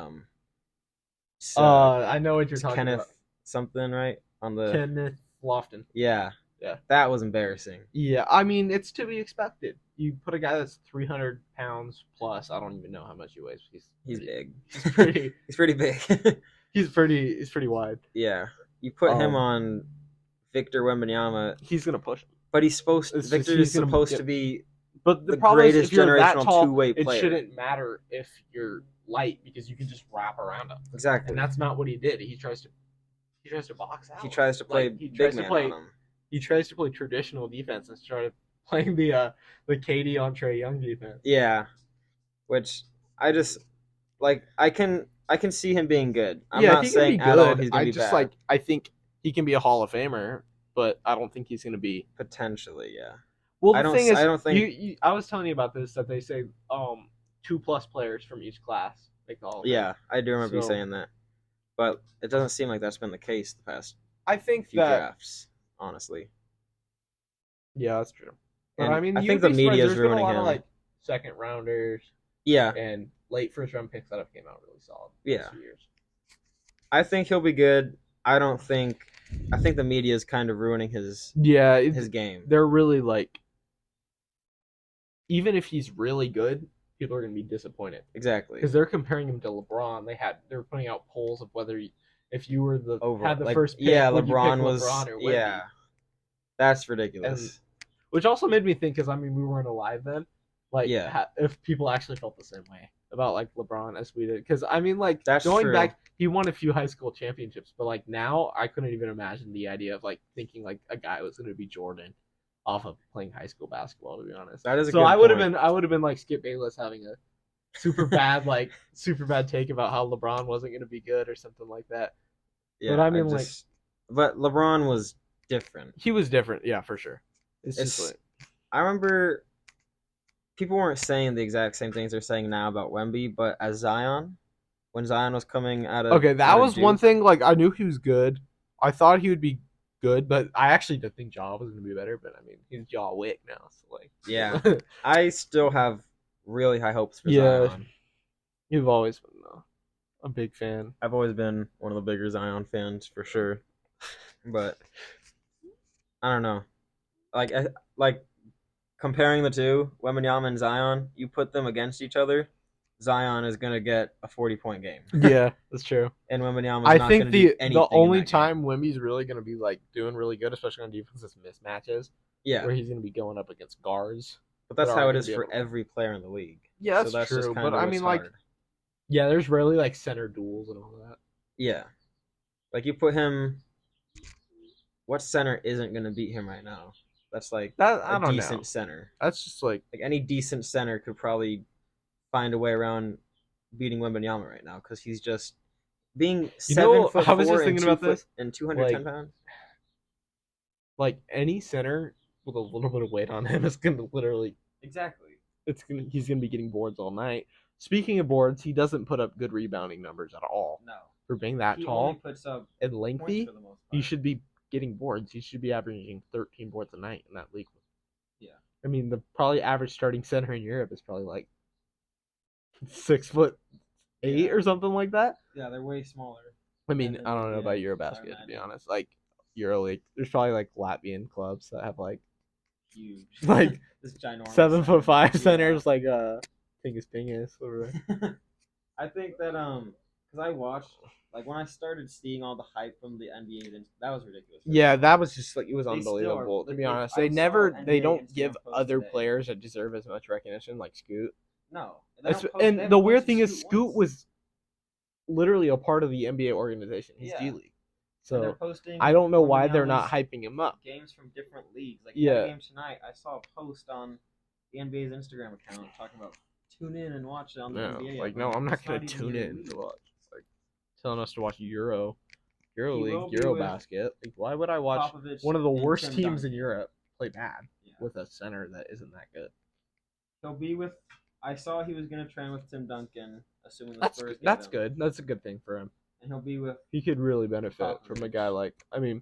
I know what you're talking Kenneth about. Something, right? On the Kenneth Lofton. Yeah. Yeah. That was embarrassing. Yeah, I mean, it's to be expected. You put a guy that's 300 pounds plus. I don't even know how much he weighs. He's big. He's pretty. He's pretty big. He's pretty wide. Yeah. You put him on Victor Wembanyama. He's gonna push him. But Victor is supposed to be. But the problem is, if you're that tall, two-way player. It shouldn't matter if you're light because you can just wrap around him. Exactly. And that's not what he did. He tries to box out. He tries to play big man on him. He tries to play traditional defense instead of playing the KD on Trae Young defense. Yeah, which I just like. I can see him being good. I'm not saying at all he's gonna be bad. I think he can be a Hall of Famer, but I don't think he's gonna be potentially. Yeah. Well, the thing is, I don't think I was telling you about this that they say 2+ players from each class make the Hall of Fame. Yeah, I do remember you saying that, but it doesn't seem like that's been the case the past. I think few drafts. Honestly. Yeah, that's true. But I mean, I think the media is ruining him. Of, like second rounders. Yeah. And late first round picks that have came out really solid. Yeah. I think he'll be good. I think the media is kind of ruining his game. They're really like, even if he's really good, people are going to be disappointed. Exactly. Because they're comparing him to LeBron. They were putting out polls of whether if you were had the first pick, LeBron was LeBron or Wemby? Yeah. That's ridiculous. Which also made me think, because I mean, we weren't alive then. Like, if people actually felt the same way about like LeBron as we did, because I mean, like going back, he won a few high school championships, but like now, I couldn't even imagine the idea of like thinking like a guy was going to be Jordan off of playing high school basketball. To be honest, that is. So I would have been like Skip Bayless having a super bad take about how LeBron wasn't going to be good or something like that. Yeah, but I mean, but LeBron was different. He was different, yeah, for sure. I remember people weren't saying the exact same things they're saying now about Wemby, but as Zion, when Zion was coming out of that was Duke, one thing. Like I knew he was good. I thought he would be good, but I actually did think Ja was going to be better. But I mean, he's Ja Wick now, so like yeah, I still have really high hopes for Zion. You've always been a big fan. I've always been one of the bigger Zion fans for sure, but I don't know. Like comparing the two, Wembanyama and Zion, you put them against each other, Zion is gonna get a 40-point game. Yeah, that's true. And Wembanyama, I think the only time Wemby's really gonna be like doing really good, especially on defense, is mismatches. Yeah, where he's gonna be going up against guards. But that's how it is for every player in the league. Yeah, that's true. But I mean, like, yeah, there's rarely like center duels and all that. Yeah, like you put him what center isn't going to beat him right now? That's like That a I don't know. decent center. That's just like Any decent center could probably find a way around beating Wembanyama right now because he's just being 7'4" I was just and thinking about this. 210 pounds. Like any center with a little bit of weight on him is gonna literally Exactly. he's gonna be getting boards all night. Speaking of boards, he doesn't put up good rebounding numbers at all. No. For being that He tall only puts up and lengthy, for the most part. he should be getting boards. He should be averaging 13 boards a night in that league. Yeah. I mean, the probably average starting center in Europe is probably like 6'8" or something like that. Yeah, they're way smaller. I mean, I don't know about Eurobasket to be honest. Like EuroLeague, there's probably like Latvian clubs that have like huge, like this ginormous 7'5" centers, like Pingus or I think that because I watched like when I started seeing all the hype from the NBA, then that was ridiculous. Yeah, that was just like it was They still unbelievable. are- To be they- honest, I they saw never NBA they don't Instagram give post other today. players that deserve as much recognition, like Scoot. No, they don't post- they And the haven't weird posted thing is, Scoot Scoot once. was literally a part of the NBA organization. He's Yeah. G League, And they're so posting I don't know why they're not Wembanyama's hyping him up. games from different leagues. Like Yeah. that game tonight, I saw a post on the NBA's Instagram account talking about tune in and watch it on the No, NBA. like app. no, I'm not It's gonna even tune your in league. to watch. It's like telling us to watch will EuroLeague, be Eurobasket. Like, why would I watch Popovich one of the and worst Tim teams Duncan. in Europe play bad Yeah. with a center that isn't that good? He'll be with. I saw he was gonna train with Tim Duncan, assuming the That's Spurs good. get That's him. good. That's a good thing for him. And he'll be with. He could really benefit from a Popovich. guy like. I mean,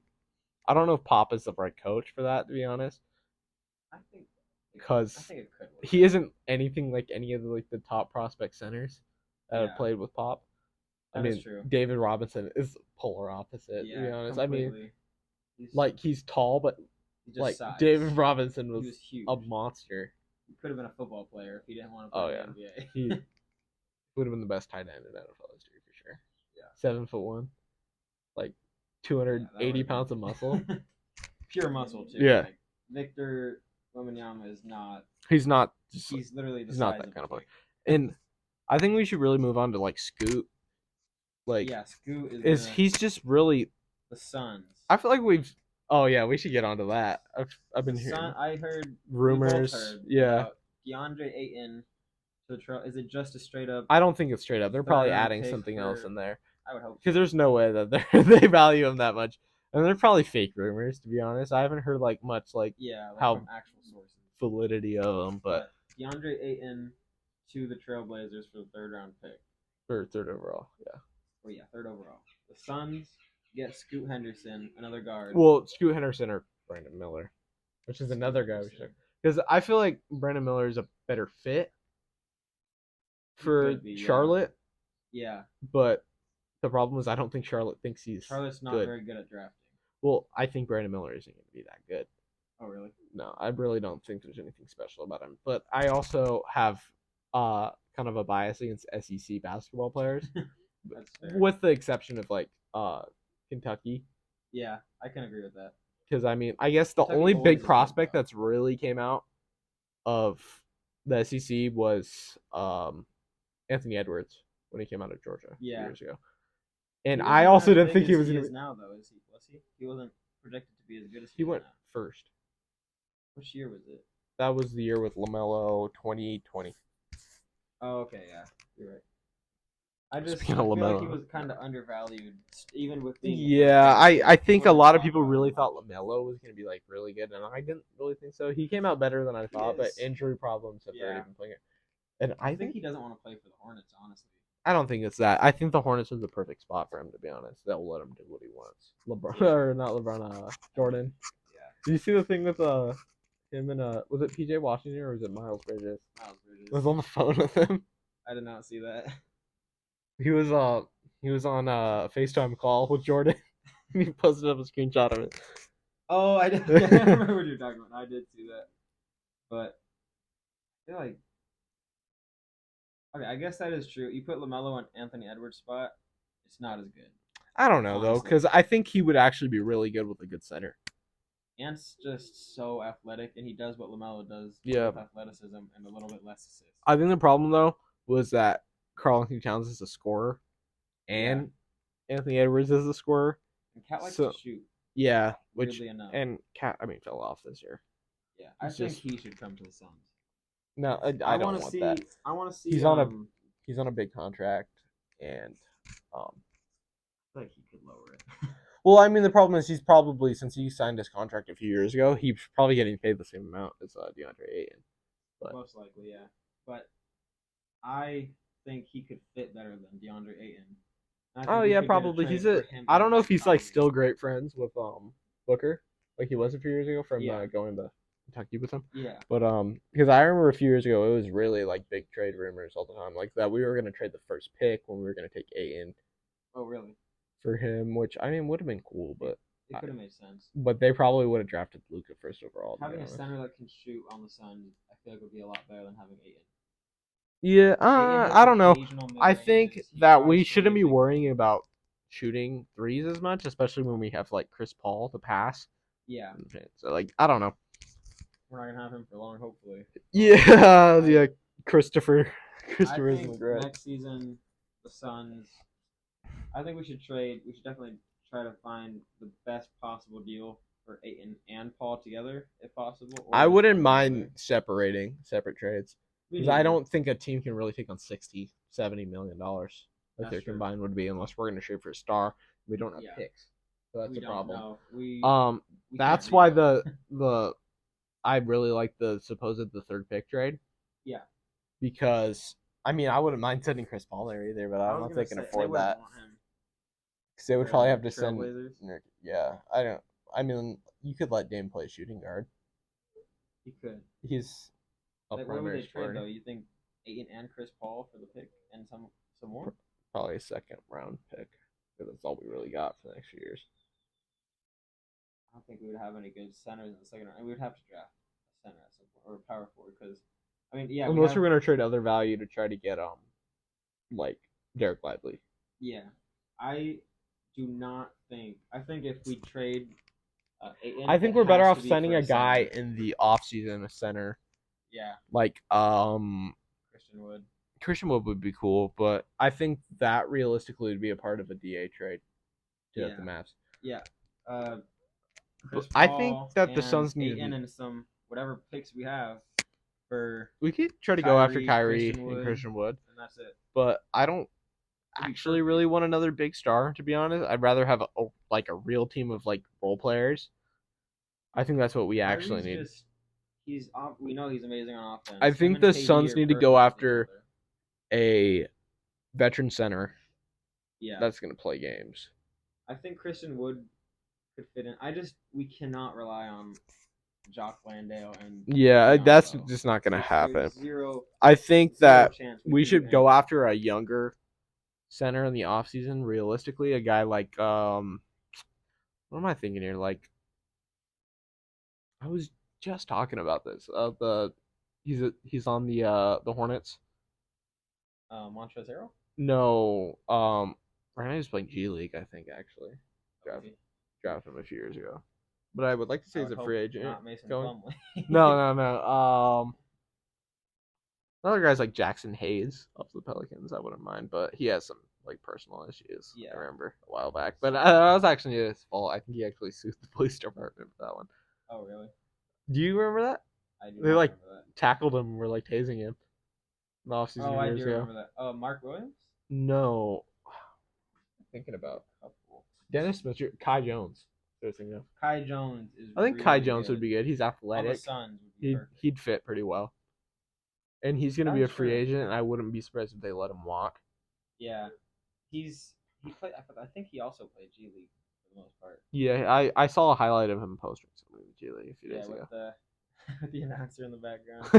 I don't know if Pop is the right coach for that, to be honest, I think because it could. Work. he isn't anything like any of the top prospect centers that have Yeah. played with Pop. I That is mean, true. David Robinson is polar opposite, to be honest. I mean, completely. like he's tall, but Just like size. David Robinson He was was huge. a monster. He could have been a football player if he didn't want to play Oh, in yeah. the NBA. He would have been the best tight end in NFL history for sure. Yeah. 7'1", like 280 pounds of muscle. Pure muscle too. Yeah. Like, Victor Wembanyama is not. He's not. He's literally the he's size not that of kind of a player. kid. And I think we should really move on to like Scoot. Like, Yeah, Scoot is he's just really the Suns. I feel like we've. Oh yeah, we should get onto that. I've been hearing I heard rumors. we both heard Yeah, about DeAndre Ayton to the trail. Is it just a straight up? I don't think it's straight up. They're probably third-round adding pick something else in there I would hope. because there's no way that they value him that much, and they're probably fake rumors. To be honest, I haven't heard like much like how from actual sources. validity of them, but DeAndre Ayton to the Trailblazers for the third-round pick. for third overall, yeah. Oh yeah, third overall. The Suns get Scoot Henderson, another guard. Well, Scoot Henderson or Brandon Miller, which is another guy we should. Because I feel like Brandon Miller is a better fit for Charlotte. Yeah. But the problem is I don't think Charlotte thinks he's Charlotte's not good. very good at drafting. Well, I think Brandon Miller isn't going to be that good. Oh really? No, I really don't think there's anything special about him. But I also have kind of a bias against SEC basketball players. That's fair. With the exception of like Kentucky. Yeah, I can agree with that. Because I mean, I guess the Kentucky only always big is prospect good, though. that's really came out of the SEC was Anthony Edwards when he came out of Georgia years ago. And He I wasn't also as didn't big think he as was he going is to. now though. Is he? Was he? He wasn't projected to be as good as He is went now. first. Which year was it? That was the year with LaMelo 2020. Oh, okay, yeah, you're right. I Speaking feel of like LaMelo. he was kind of undervalued, even with being. Yeah, I think a People lot of talk people about really him. thought LaMelo was going to be like really good, and I didn't really think so. He came out better than I thought, but is. injury problems have already Yeah. been playing it. And I think he doesn't want to play for the Hornets, honestly. I don't think it's that. I think the Hornets is the perfect spot for him, to be honest. That will let him do what he wants. LeBron or not LeBron, Jordan. Yeah. Did you see the thing with him and was it PJ Washington or was it Miles Bridges? Miles Bridges. Was on the phone with him. I did not see that. He was on a FaceTime call with Jordan. He posted up a screenshot of it. Oh, I remember what you're talking about. I did see that, but I feel like okay. I guess that is true. You put LaMelo on Anthony Edwards' spot, it's not as good. I don't know though, Honestly. because I think he would actually be really good with a good center. Ant's just so athletic, and he does what LaMelo does Yeah. with athleticism and a little bit less assists. I think the problem though was that Karl Anthony Towns is a scorer, and Anthony Edwards is a scorer. And Cat likes So- to shoot. Yeah, which Weirdly enough. and Cat I mean fell off this year. Yeah, I He's think just he should come to the Suns. no, I I want don't to want see. that. I want to see. He's on a big contract, and I feel like he could lower it. well, I mean the problem is he's probably since he signed his contract a few years ago, he's probably getting paid the same amount as DeAndre Ayton. But Most likely, yeah. But I think he could fit better than DeAndre Ayton. oh yeah, probably he's a. I don't know if he's like still great friends with Booker like he was a few years ago from going to Kentucky with him. Yeah. But because I remember a few years ago it was really like big trade rumors all the time, like that we were gonna trade the first pick when we were gonna take Ayton. Oh really? For him, which I mean would have been cool, but it could have made sense. But they probably would have drafted Luka first overall. Having a center that can shoot on the Suns, I feel like would be a lot better than having Ayton. Yeah, I don't know. I think that we shouldn't be worrying about shooting threes as much, especially when we have like Chris Paul to pass. Yeah. So like I don't know. We're not gonna have him for long, hopefully. Yeah, yeah. Christopher think next season, the Suns. I think we should trade. We should definitely try to find the best possible deal for Ayton and Paul together, if possible. I wouldn't mind separating separate trades because I don't think a team can really take on $60-70 million like their combined would be unless we're going to shoot for a star. We don't have picks, so that's a problem. We that's why the I really like the third pick trade. Yeah, because I mean I wouldn't mind sending Chris Paul there either, but I don't know if they can afford that. Because they would probably have to send. Yeah, I don't. I mean, you could let Dame play shooting guard. He could. He's a primary scorer. Where would they trade though? You think Ayton and Chris Paul for the pick and some more? Probably a second round pick because that's all we really got for the next few years. I don't think we would have any good centers in the second round. We would have to draft a center at some point or a power forward because I mean yeah. Unless we're gonna trade other value to try to get like Derek Lively. Yeah, I do not think. I think if we trade, Ayton, I think we're better off sending a guy in the offseason, a center. Yeah. Like Christian Wood. Christian Wood would be cool, but I think that realistically would be a part of a DA trade to the Mavs. Yeah. I think that the Suns need Ayton and some whatever picks we have for. We could try to go after Kyrie and Christian Wood, and that's it. But I don't actually really want another big star, to be honest. I'd rather have a real team of like role players. I think that's what we actually need. We know he's amazing on offense. I think the Suns need to go after a veteran center. Yeah. That's going to play games. I think Christian Wood could fit in. We cannot rely on Jock Landale and that's just not going to happen. I think that we should go after a younger center in the offseason. Realistically, a guy like what am I thinking here? Like I was just talking about this. He's on the Hornets. Montrezl Harrell? No. Right now he's playing G League, I think actually. Drafted him a few years ago. But I would like to say he's a free agent. Not Mason Plumlee. No. Another guy's like Jackson Hayes of the Pelicans. I wouldn't mind, but he has some like personal issues. Yeah. I remember a while back, but that was actually his fault. I think he actually sued the police department for that one. Oh really? Do you remember that? I do. They remember that. Tackled him and were like tasing him. In the offseason I do remember that. Oh, Mark Williams? No. I'm thinking about Dennis Smith, Kai Jones. Kai Jones is. I think Kai Jones would be good. He's athletic. On the Suns would be he'd fit pretty well. And he's going to be a free agent, and I wouldn't be surprised if they let him walk. Yeah, he played. I think he also played G League for the most part. Yeah, I saw a highlight of him posting something in G League a few days ago. With the announcer in the background.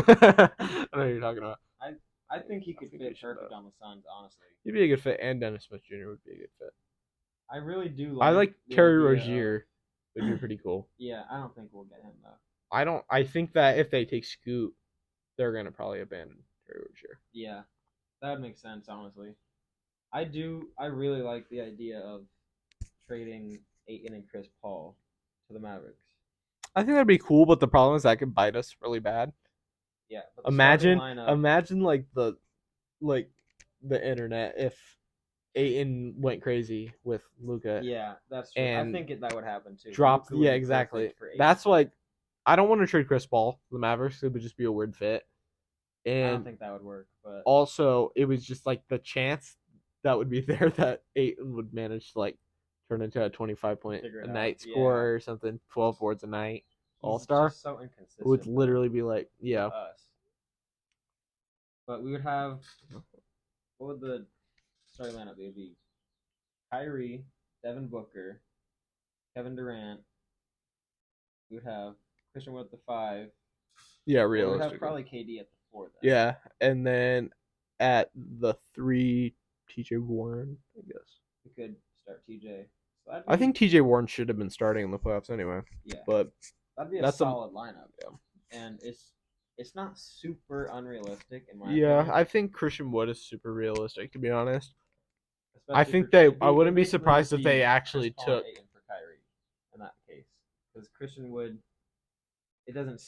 I know what you're talking about. I think he could fit perfect on the Suns, honestly. He'd be a good fit, and Dennis Smith Jr. would be a good fit. I really do. I like Terry Rozier. Would be pretty cool. Yeah, I don't think we'll get him though. I think that if they take Scoot, they're gonna probably abandon Terry Rozier. Yeah, that would make sense, honestly. I really like the idea of trading Ayton and Chris Paul to the Mavericks. I think that'd be cool, but the problem is that could bite us really bad. Yeah. Imagine like the internet if Ayton went crazy with Luka. Yeah, that's true. I think that would happen too. Dropped. Yeah, exactly. That's like, I don't want to trade Chris Paul to the Mavericks. It would just be a weird fit. And I don't think that would work. But also, it was just like the chance that would be there that Ayton would manage to like turn into a 25-point a night scorer or something, 12 boards a night, all-star. So inconsistent. It would literally be like, yeah. Us. But we would have, what would the starting lineup be? It would be Kyrie, Devin Booker, Kevin Durant. We would have Christian Wood at the 5. Yeah, realistically. realistically. We would have probably KD at the 4 then. Yeah, and then at the 3, TJ Warren, I guess. We could start TJ. So I think TJ Warren should have been starting in the playoffs anyway. Yeah. But that'd be a solid lineup. Yeah. And it's not super unrealistic in my opinion. I think Christian Wood is super realistic, to be honest. Especially I wouldn't be surprised if they actually took for Kyrie in that case, because Christian Wood, he doesn't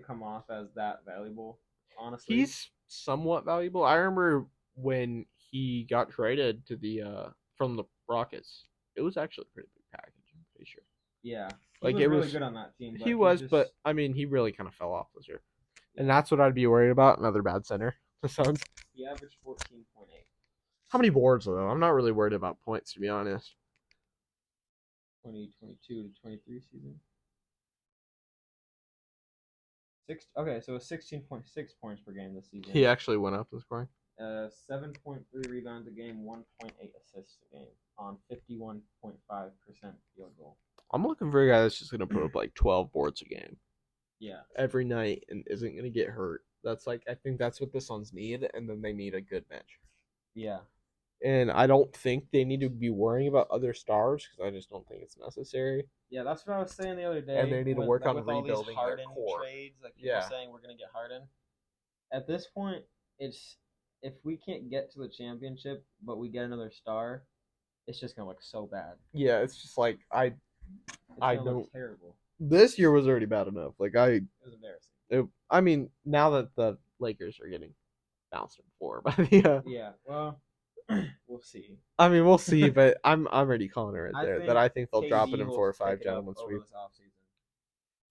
come off as that valuable. Honestly, he's somewhat valuable. I remember when he got traded to the from the Rockets, it was actually a pretty big package. I'm pretty sure. Yeah, like it was really good on that team. He was, but I mean, he really kind of fell off this year, and that's what I'd be worried about. Another bad center. The Suns. He averaged 14.8. How many boards though? I'm not really worried about points, to be honest. 2022 to 23 season. Okay, so 16.6 points per game this season. He actually went up in scoring. 7.3 rebounds a game, 1.8 assists a game on 51.5% field goal. I'm looking for a guy that's just gonna put up like 12 boards a game. Yeah. Every night and isn't gonna get hurt. That's like, I think that's what the Suns need, and then they need a good bench. Yeah. And I don't think they need to be worrying about other stars because I just don't think it's necessary. Yeah, that's what I was saying the other day. And they need to work on rebuilding all these Harden their core. Trades, like people saying we're gonna get Harden. At this point, it's if we can't get to the championship, but we get another star, it's just gonna look so bad. Yeah, it's just like I don't. Look terrible. This year was already bad enough. Like it was embarrassing. I mean, now that the Lakers are getting bounced in 4 by the yeah, well, we'll see. I mean, we'll see, but I'm already calling it right there that I think they'll KD drop it in 4 or 5 gentlemen sweep.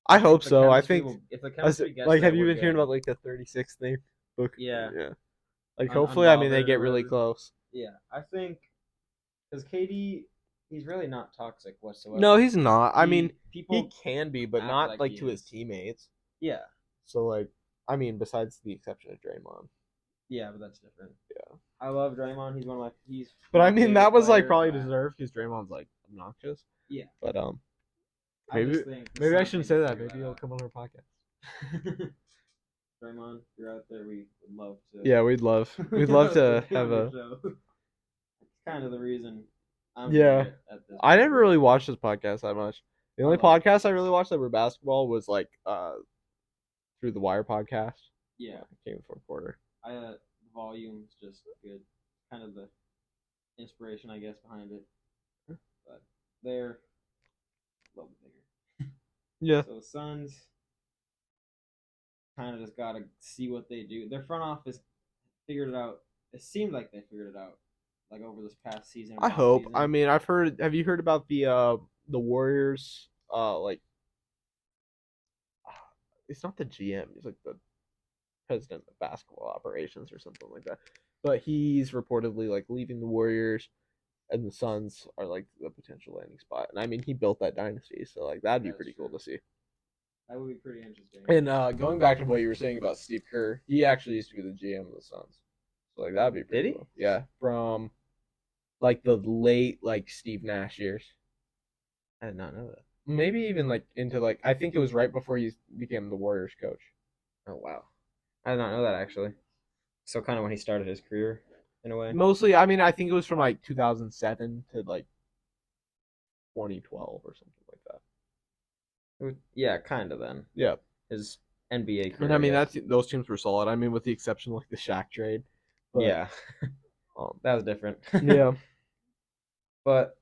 I hope so. I think if the chemistry gets like, have you been hearing about like the 36th thing book? Yeah. Like, hopefully, I mean, they get really close. Yeah, I think because KD, he's really not toxic whatsoever. No, he's not. I mean, he can be, but not like to his teammates. Yeah. So like, I mean, besides the exception of Draymond. Yeah, but that's different. Yeah. I love Draymond. He's one of my. But I mean, that was like probably deserved because Draymond's like obnoxious. Yeah. But maybe I shouldn't say that. Maybe he'll come on our podcast. Draymond, you're out there. We would love to. Yeah, we'd love to have a. It's kind of the reason. I never really watched this podcast that much. The only podcast I really watched that were basketball was like Through the Wire podcast. Yeah, it came in the fourth quarter. The volume's just good. Kind of the inspiration, I guess, behind it. But they're a little bit bigger. Yeah. So Suns kind of just gotta see what they do. Their front office figured it out. It seemed like they figured it out, like over this past season. I hope. I mean, I've heard. Have you heard about the Warriors? Like, it's not the GM. He's like the president of basketball operations or something like that. But he's reportedly like leaving the Warriors, and the Suns are like the potential landing spot. And I mean, he built that dynasty, so like that'd be pretty cool to see. That would be pretty interesting. And going back to what you were saying about Steve Kerr, he actually used to be the GM of the Suns. So like that'd be pretty cool. Yeah, from like the late like Steve Nash years. I did not know that. Maybe even like into like, I think it was right before he became the Warriors coach. Oh wow, I did not know that actually. So kind of when he started his career, in a way. Mostly, I mean, I think it was from like 2007 to like 2012 or something like that. Yeah, kind of then. Yeah, his NBA career. And I mean, those teams were solid. I mean, with the exception of like the Shaq trade. But, yeah, that was different. Yeah, but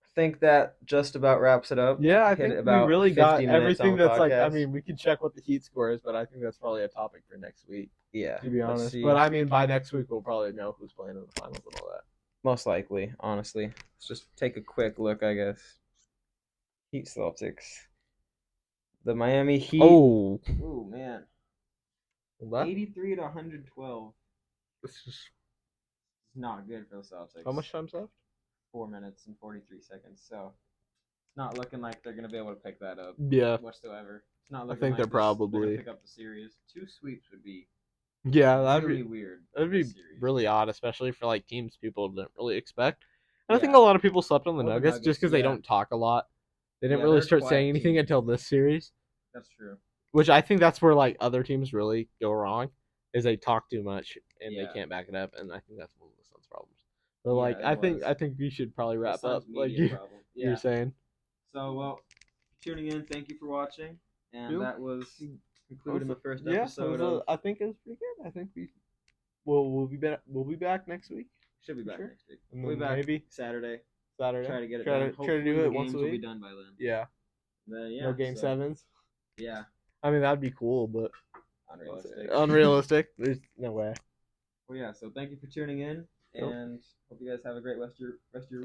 I think that just about wraps it up. Yeah, I think we really got everything that's like. I mean, we can check what the Heat score is, but I think that's probably a topic for next week. Yeah, to be honest. But I mean, by next week we'll probably know who's playing in the finals and all that. Most likely, honestly. Let's just take a quick look, I guess. Heat Celtics. The Miami Heat. Oh, Ooh, man. what? 83 to 112. This is It's not good for the Celtics. how much time's left? 4 minutes and 43 seconds. So it's not looking like they're going to be able to pick that up Yeah, whatsoever. It's not I looking think like they're they're going probably. to pick up the series. 2 sweeps would be Yeah, really weird. that'd be this series. really odd, especially for like teams people didn't really expect. And I think Yeah. a lot of people slept on the Well, the Nuggets just because they yeah. don't talk a lot. They didn't Yeah, really they're a start quiet saying anything team. until this series, That's true. which I think that's where like other teams really go wrong, is they talk too much and they Yeah. can't back it up, and I think that's one of the Suns' problems. But Yeah, like, it I was. think we should probably The wrap up. Suns' Like media problem. you're Yeah. saying. So, well, tuning in, thank you for watching. And Yep. that was concluded in the first Yeah, episode of. I think it was pretty good. I think we'll be back next week. Should be back Sure. next week. And We'll be then back maybe Saturday. Saturday. Try to get it Try done. to Hopefully do the it once games a will be week. done by then. Yeah. Then, yeah. No game sevens. Yeah. I mean that'd be cool, but Unrealistic. unrealistic. There's no way. Well, yeah. So thank you for tuning in, Cool. and hope you guys have a great rest of your week.